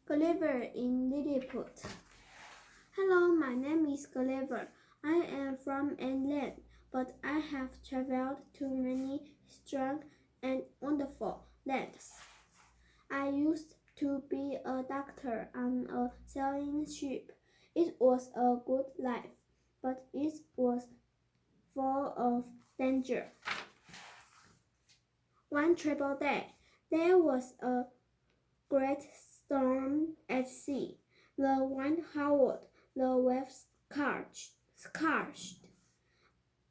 Gulliver in Lilliput. Hello, my name is Gulliver. I am from England, but I have traveled to many strange and wonderful lands. I used to be a doctor on a sailing ship. It was a good life, but it was full of danger. One terrible day, there was a great storm at sea. The wind howled, the waves crashed.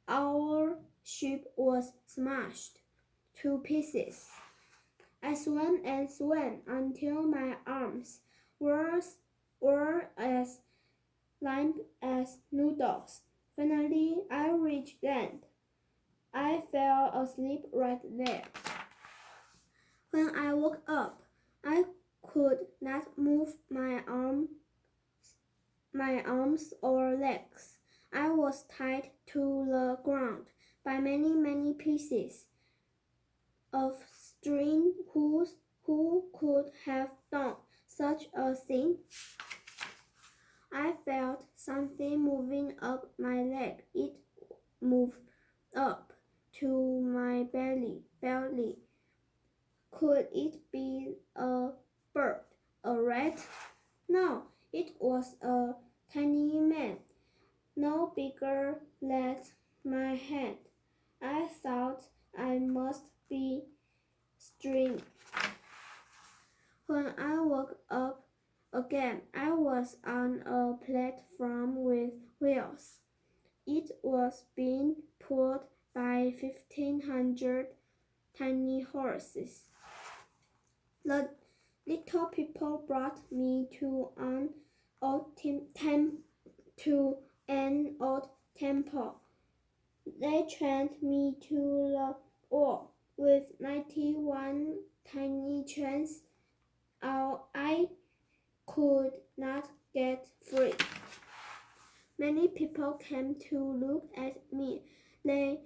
Our ship was smashed to pieces. I swam and swam until my arms were as limp as noodles. Finally, I reached land. I fell asleep right there. When I woke up, I could not move my arms or legs. I was tied to the ground by many pieces of string. Who could have done such a thing? I felt something moving up my leg. It moved up to my belly. Could it be a bird, a rat? No, it was a tiny man, no bigger than my hand. I thought I must be dreaming. When I woke up again, I was on a platform with wheels. It was being pulled by 1,500 tiny horses. The little people brought me to an old temple. They chained me to the wall with 91 tiny chains. I could not get free. Many people came to look at me. They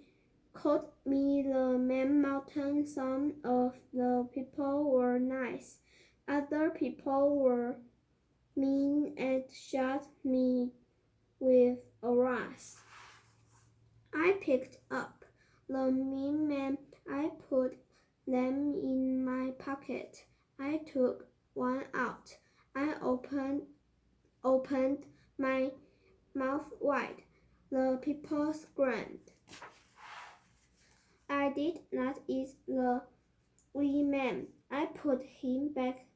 called me the Man Mountain. Some of the people were nice. Other people were mean and shot me with a rose. I picked up the mean men. I put them in my pocket. I took one out. I opened my mouth wide. The people screamed. I did not eat the wee man. I put him back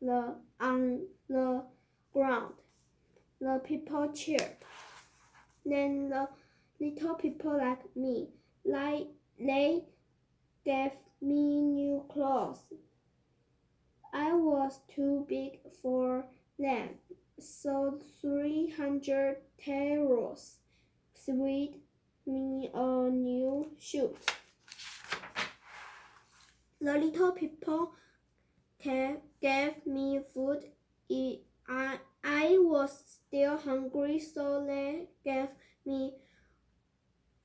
on the ground. The people cheered. Then the little people like me, they gave me new clothes. I was too big for them, so 300 tailors sewed me a new suit. The little people gave me food. I was still hungry, so they gave me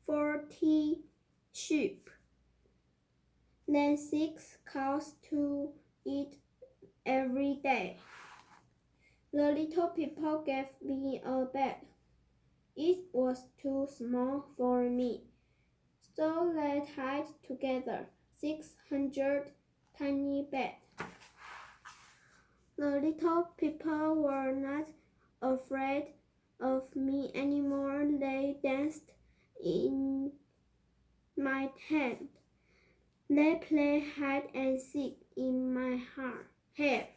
40 sheep, then 6 cows to eat every day. The little people gave me a bed. It was too small for me, so they tied together 600 tiny beds. The little people were not afraid of me anymore. They danced in my tent. They played hide and seek in my hair.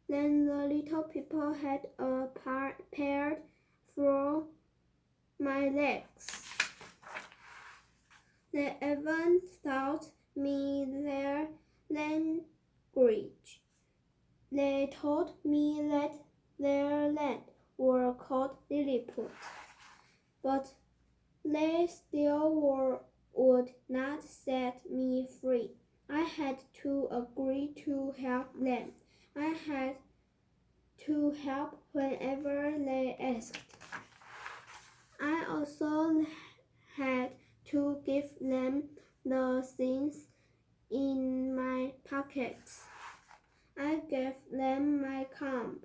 Then the little people had a pair for my legs. They even taught me their language. They told me that their land were called lilliput, but they still would not set me free. I had to agree to help them. I had to help whenever they asked. I also had to give them the things in my pockets. I gave them my comb.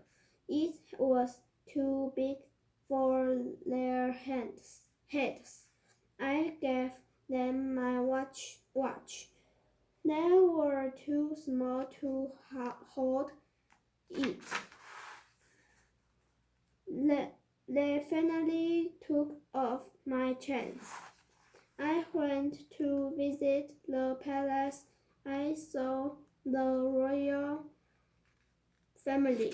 It was too big for their heads. I gave them my watch. They were too small to hold it. They finally took off my chains. I went to visit the palace. I saw the royal family.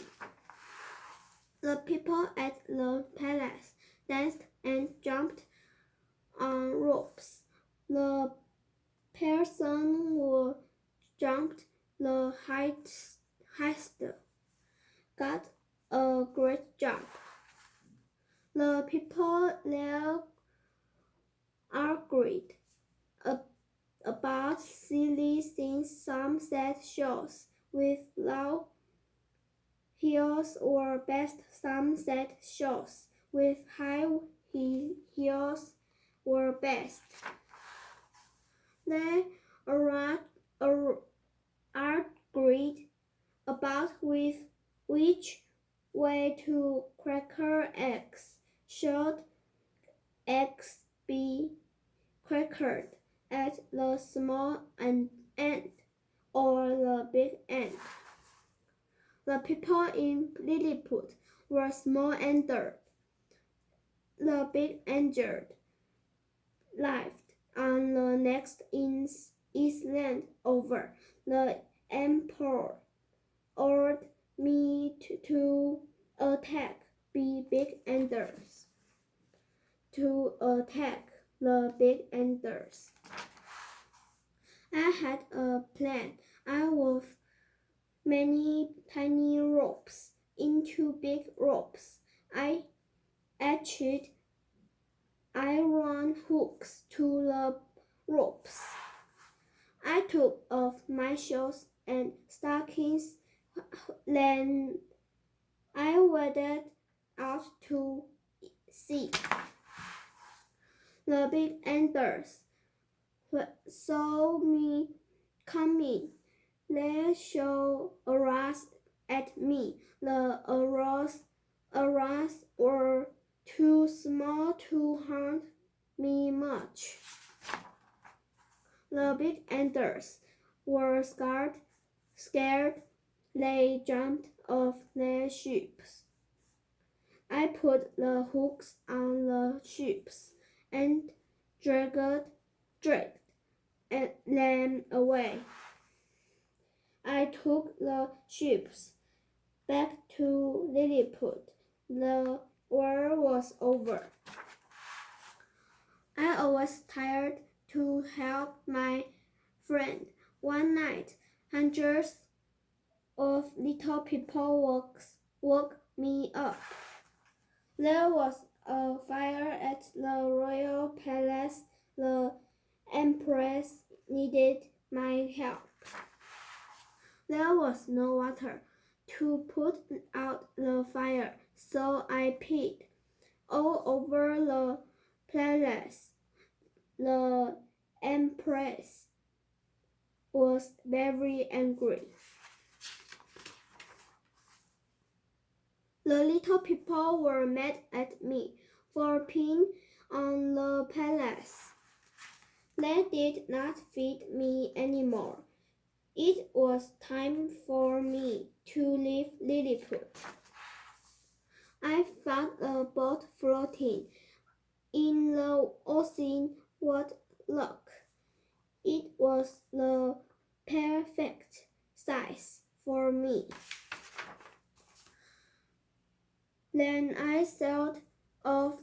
The people at the palace danced and jumped on ropes. The person who jumped the highest got a great jump. The people there argued about silly things. Some said shoes with low heels were best. Some said shoes with high heels were best. They argued about which way to cracker eggs. Should eggs be cracked at the small end or the big end? The people in Lilliput were small-ended. The big-ended lived on the next island over. The emperor ordered me to attack the big-enders. To attack the big-enders. I had a plan. I wove many tiny ropes into big ropes. I attached iron hooks to the ropes. I took off my shoes and stockings. Then I waded out to sea. The big-enders saw me coming. They shot arrows at me. The arrows were too small to harm me much. The big-enders were scared. They jumped off their ships. I put the hooks on the ships and dragged them away. I took the ships back to Lilliput. The war was over. I was tired to help my friend. One night, hundreds of little people woke me up. There was a fire at the royal palace. The empress needed my help. There was no water to put out the fire, so I peed all over the palace. The empress was very angry. The little people were mad at me for peeing on the palace. They did not feed me anymore. It was time for me to leave Lilliput. I found a boat floating in the ocean. What luck! It was the perfect size for me. Then I sailed off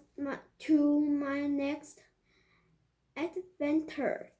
to my next adventure.